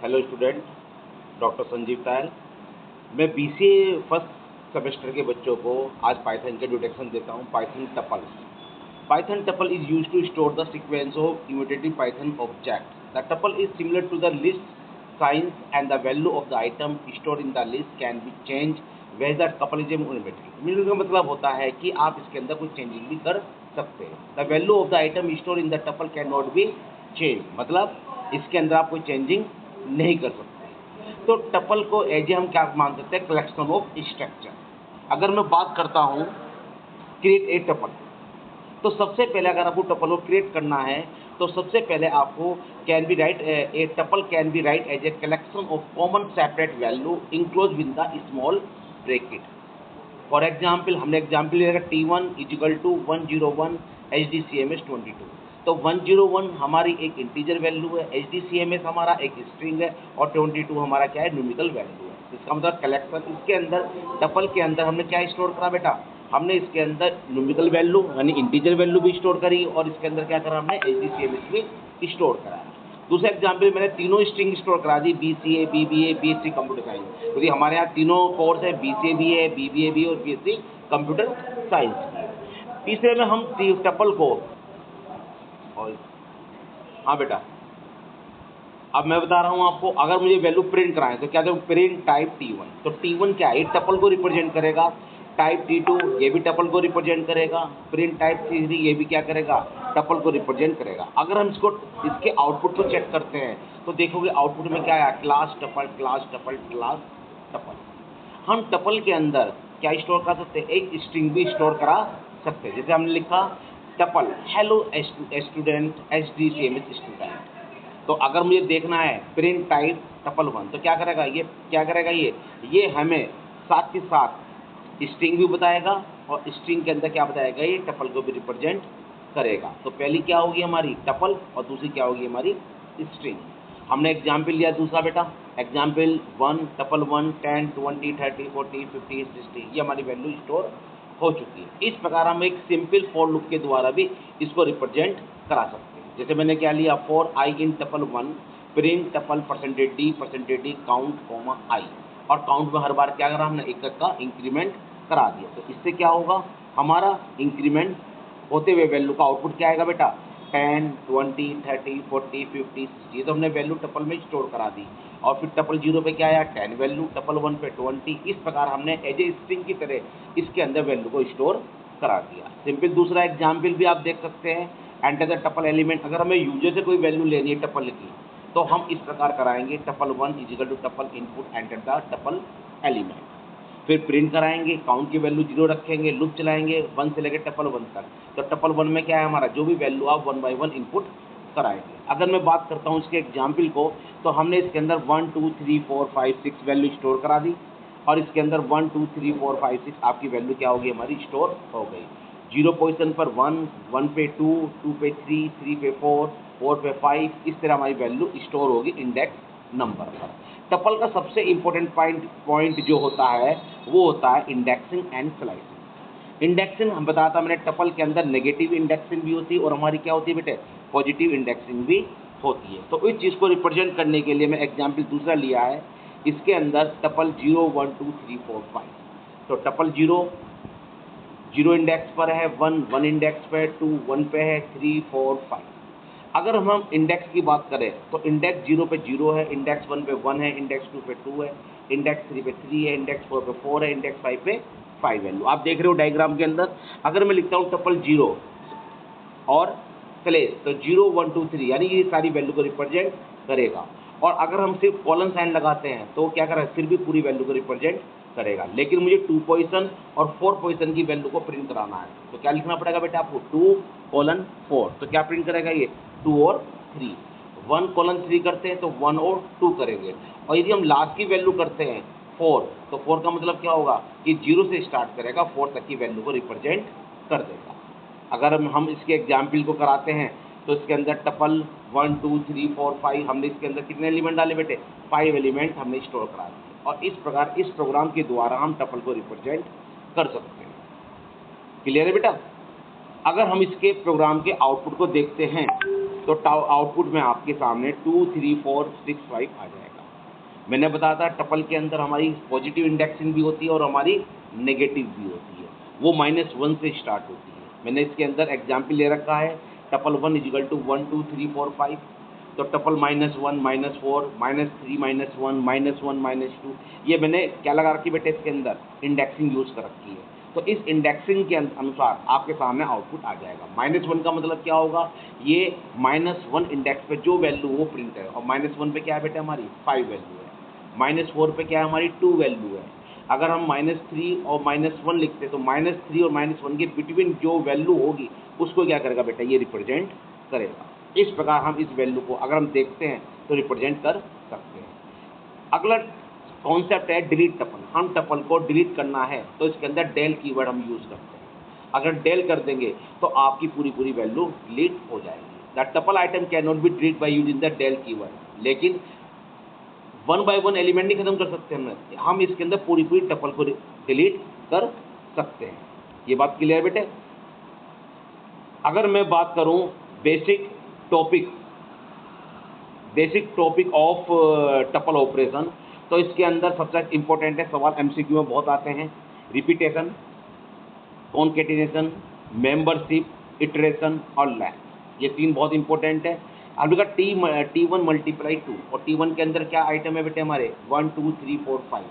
Hello student, doctor Sanjeev Tayal. मैं BCA first semester के बच्चों को आज पाइथन के इंट्रोडक्शन देता हूँ। Python tuple. Python tuple is used to store the sequence of imitative Python object. The tuple is similar to the list since and the value of the item store in the list can be change whether tuple is imitative. Meaning का मतलब होता है कि आप इसके अंदर कुछ changing भी कर सकते हैं। The value of the item store in the tuple can not B change, मतलब इसके अंदर आप कोई चेंजिंग नहीं कर सकते। तो टपल को एज हम क्या मान सकते हैं? Collection of structure. अगर मैं बात करता हूँ क्रिएट ए टपल, तो सबसे पहले अगर आपको टपल को क्रिएट करना है तो सबसे पहले आपको can be write a tuple can be write as a collection of common separate value inclose with the small bracket. For example हमने एग्जाम्पल लिया T1 इजिकल टू 101 HDCMS 22। तो 101 हमारी एक इंटीजर वैल्यू है, HDCMS हमारा एक स्ट्रिंग है और 22 हमारा क्या है? न्यूमेरिकल वैल्यू है। इसका मतलब कलेक्शन, इसके अंदर टपल के अंदर हमने क्या स्टोर करा बेटा? हमने इसके अंदर न्यूमेरिकल वैल्यू यानी इंटीजर वैल्यू भी स्टोर करी और इसके अंदर क्या करा? हमने HDCMS भी स्टोर करा। दूसरा एग्जाम्पल मैंने तीनों स्ट्रिंग स्टोर करा दी, BCA, BBA, BSc computer science, क्योंकि हमारे यहाँ तीनों कोर्स है, BCA भी है, BBA भी और BSc कंप्यूटर साइंस भी। तीसरे में हम टपल को और हाँ बेटा, अब मैं बता रहा हूँ आपको, अगर मुझे वैल्यू प्रिंट कराएं तो क्या दें? Print type T1। तो T1 क्या है? ये टपल को रिप्रेजेंट करेगा। टाइप T2 ये भी टपल को रिप्रेजेंट करेगा। प्रिंट टाइप T3 ये भी क्या करेगा? टपल को रिप्रेजेंट करेगा। अगर हम इसके आउटपुट को चेक करते हैं तो देखोगे आउटपुट में क्या आया? Class tuple, class tuple, class tuple. हम टपल के अंदर क्या स्टोर कर सकते हैं? एक स्ट्रिंग भी स्टोर करा सकते हैं। जैसे हमने लिखा tuple hello student HDCMS student. तो अगर मुझे देखना है प्रिंट टाइप टपल 1 तो क्या करेगा? ये क्या करेगा? ये हमें साथ ही साथ स्ट्रिंग भी बताएगा और स्ट्रिंग के अंदर क्या बताएगा? ये टपल को भी रिप्रेजेंट करेगा। तो पहली क्या होगी हमारी? टपल, और दूसरी क्या होगी हमारी? स्ट्रिंग। हमने एग्जाम्पल लिया दूसरा बेटा, एग्जाम्पल 1 टपल 1 10 20 30 40 50 60, ये हमारी वैल्यू स्टोर हो चुकी है। इस प्रकार हम एक सिंपल फॉर लूप के द्वारा भी इसको रिप्रेजेंट करा सकते हैं। जैसे मैंने क्या लिया, for i in tuple 1 print tuple %d count comma i, और काउंट में हर बार क्या करा? हमने एक का इंक्रीमेंट करा दिया। तो इससे क्या होगा? हमारा इंक्रीमेंट होते हुए वैल्यू का आउटपुट क्या आएगा बेटा? 10 20 30 40 50 60। तो हमने वैल्यू टपल में स्टोर करा दी। और फिर टपल 0 पे क्या आया? 10 वैल्यू, टपल 1 पे 20। इस प्रकार हमने एज ए स्ट्रिंग की तरह इसके अंदर वैल्यू को स्टोर करा दिया। सिंपल दूसरा एग्जाम्पल भी आप देख सकते हैं, एंटर द टपल एलिमेंट। अगर हमें यूजर से कोई वैल्यू लेनी है टपल की तो हम इस प्रकार कराएंगे, tuple 1 is equal to tuple input enter the tuple element. फिर प्रिंट कराएंगे, काउंट की वैल्यू 0 रखेंगे, लूप चलाएंगे 1 से लेकर टपल 1 तक। तो टपल 1 में क्या है हमारा? जो भी वैल्यू आप 1 बाई 1 इनपुट कराएंगे। अगर मैं बात करता हूँ इसके एग्जाम्पल को, तो हमने इसके अंदर 1 2 3 4 5 6 वैल्यू स्टोर करा दी और इसके अंदर 1 2 3 4 5 6 आपकी वैल्यू क्या होगी? हमारी स्टोर हो गई। 0 पोजिशन पर 1, 1 पे 2, 2 पे 3, 3 पे 4, 4 पे 5, इस तरह हमारी वैल्यू स्टोर होगी इंडेक्स नंबर पर। टपल का सबसे इंपॉर्टेंट पॉइंट जो होता है वो होता है इंडेक्सिंग एंड स्लाइसिंग। इंडेक्सिंग हम बताता मैंने, टपल के अंदर नेगेटिव इंडेक्सिंग भी होती है और हमारी क्या होती है बेटे? पॉजिटिव इंडेक्सिंग भी होती है। तो इस चीज़ को रिप्रेजेंट करने के लिए मैं एग्जाम्पल दूसरा लिया है। इसके अंदर टपल 0 1 2 3 4 5। तो टपल 0 इंडेक्स पर है, 1 इंडेक्स पे है, 2 1 पे है, 3 4 5। अगर हम इंडेक्स की बात करें तो इंडेक्स 0 पे 0 है, इंडेक्स 1 पे 1 है, इंडेक्स 2 पे 2 है, इंडेक्स 3 पे 3 है, इंडेक्स 4 पे 4 है, इंडेक्स 5 पे 5 वैल्यू आप देख रहे हो डायग्राम के अंदर। अगर मैं लिखता हूँ टपल 0 और स्लैश, तो 0 1 2 3 यानी ये सारी वैल्यू को रिप्रेजेंट करेगा। और अगर हम सिर्फ कॉलन साइन लगाते हैं तो क्या करेगा? फिर भी पूरी वैल्यू को रिप्रेजेंट करेगा। लेकिन मुझे 2 पोजीशन और 4 पोजीशन की वैल्यू को प्रिंट कराना है तो क्या लिखना पड़ेगा बेटा आपको? 2:4। तो क्या प्रिंट करेगा ये? 2 और 3। 1:3 करते हैं तो 1 और 2 करेंगे। और यदि हम लास्ट की वैल्यू करते हैं 4, तो 4 का मतलब क्या होगा कि 0 से स्टार्ट करेगा, 4 तक की वैल्यू को रिप्रेजेंट कर देगा। अगर हम इसके एग्जाम्पल को कराते हैं तो इसके अंदर टपल 1 2 3 4 5 हमने इसके अंदर कितने एलिमेंट डाले बेटे? 5 एलिमेंट हमने स्टोर करा दिए। और इस प्रकार इस प्रोग्राम के द्वारा हम टपल को रिप्रेजेंट कर सकते हैं। क्लियर है बेटा? अगर हम इसके प्रोग्राम के आउटपुट को देखते हैं तो आउटपुट में आपके सामने 2, 3, 4, 6, 5 आ जाएगा। मैंने बताया था टपल के अंदर हमारी पॉजिटिव इंडेक्सिंग भी होती है और हमारी नेगेटिव भी होती है, वो -1 से स्टार्ट होती है। मैंने इसके अंदर एग्जाम्पल ले रखा है, टपल 1 = 1, 2, 3, 4, 5। तो टपल -1, -4, -3, -1, -1, -2, ये मैंने क्या लगा रखी बेटे इसके अंदर इंडेक्सिंग यूज़ कर रखी है। तो इस इंडेक्सिंग के अनुसार आपके सामने आउटपुट आ जाएगा। -1 का मतलब क्या होगा, ये -1 इंडेक्स पे जो वैल्यू वो प्रिंट है, और -1 पे क्या है बेटे हमारी 5 वैल्यू है, -4 पे क्या है हमारी 2 वैल्यू है। अगर हम -3 और -1 लिखते तो -3 और -1 के बिटवीन जो वैल्यू होगी उसको क्या करेगा बेटा, ये रिप्रेजेंट करेगा। इस प्रकार हम इस वैल्यू को अगर हम देखते हैं तो रिप्रेजेंट कर सकते हैं। अगला कॉन्सेप्ट है डिलीट टपल। हम टपल को डिलीट करना है तो इसके अंदर डेल कीवर्ड हम यूज़ करते हैं। अगर डेल कर देंगे तो आपकी पूरी वैल्यू डिलीट हो जाएगी। The tuple item can not be delete by using the del keyword. लेकिन 1 by 1 एलिमेंट नहीं खत्म कर सकते हम इसके अंदर पूरी टपल को डिलीट कर सकते हैं। ये बात क्लियर है बेटे। अगर मैं बात करूं basic topic of tuple operation, तो इसके अंदर सबसे इंपॉर्टेंट है, सवाल एमसीक्यू में बहुत आते हैं, रिपीटेशन, कॉन्केटिनेशन, मेंबरशिप, इटरेशन और लैंप। ये 3 बहुत इंपॉर्टेंट है। अब देखा T1 × 2, और T1 के अंदर क्या आइटम है बेटे हमारे 1, 2, 3, 4, 5,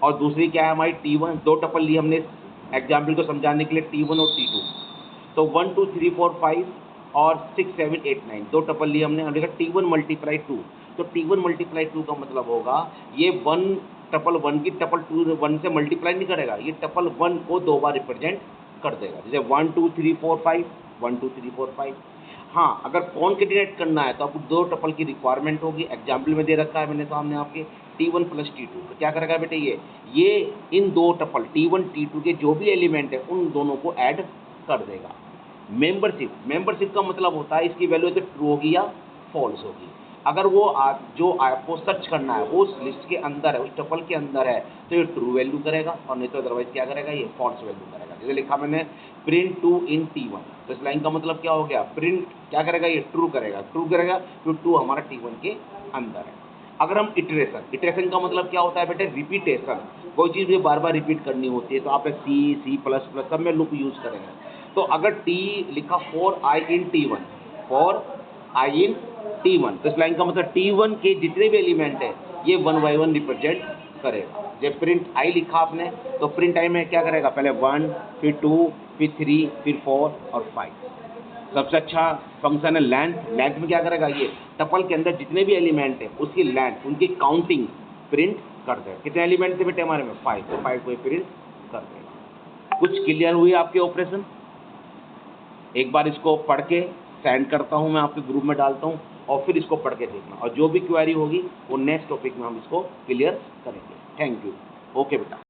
और दूसरी क्या है हमारी T1, 2 टपल ली हमने एग्जाम्पल को समझाने के लिए, T1 और T2। तो 1, 2, 3, 4, 5 और 6, 7, 8, 9 2 टपल ली हमने। और देखा T1 × 2, तो T1 × 2 का मतलब होगा ये 1 टपल 1 की टपल 2 1 से मल्टीप्लाई नहीं करेगा, ये टपल 1 को 2 बार रिप्रेजेंट कर देगा, जैसे 1, 2, 3, 4, 5, 1, 2, 3, 4, 5। हाँ, अगर कॉन्केटिनेट करना है तो आपको 2 टपल की रिक्वायरमेंट होगी। एग्जाम्पल में दे रखा है मैंने सामने आपके T1 + T2। तो क्या करेगा बेटे, ये इन 2 टपल T1 T2 के जो भी एलिमेंट है उन दोनों को ऐड कर देगा। मेंबरशिप का मतलब होता है इसकी वैल्यू तो ट्रू होगी या फॉल्स होगी। अगर वो जो आपको सर्च करना है उस लिस्ट के अंदर है, उस टपल के अंदर है, तो ये ट्रू वैल्यू करेगा, और नहीं तो अदरवाइज क्या करेगा, ये फॉल्स वैल्यू करेगा। जैसे लिखा मैंने प्रिंट 2 इन T1, तो इस लाइन का मतलब क्या हो गया, प्रिंट क्या करेगा, ये ट्रू करेगा तो 2 हमारा T1 के अंदर है। अगर हम इटरेशन का मतलब क्या होता है बेटे, रिपीटेशन, कोई चीज़ भी बार बार रिपीट करनी होती है, तो आप C++ सब में लूप यूज़ करेंगे। तो अगर T लिखा फॉर I in T1, तो इस लाइन का मतलब T1 के जितने भी एलिमेंट है ये 1 by 1 रिप्रेजेंट करेगा। जब प्रिंट I लिखा आपने तो प्रिंट I में क्या करेगा, पहले 1, फिर 2, फिर 3, फिर 4 और 5। सबसे अच्छा फंक्शन है लेंथ में क्या करेगा, ये टपल के अंदर जितने भी एलिमेंट है उसकी लेंथ, उनकी काउंटिंग प्रिंट कर देगा। कितने एलिमेंट थे बेटे हमारे में 5, तो 5 को प्रिंट कर देगा। कुछ क्लियर हुई आपके ऑपरेशन? एक बार इसको पढ़ के सेंड करता हूँ, मैं आपके ग्रुप में डालता हूँ, और फिर इसको पढ़ के देखना, और जो भी क्वेरी होगी वो नेक्स्ट टॉपिक में हम इसको क्लियर करेंगे। Thank you. ओके बेटा।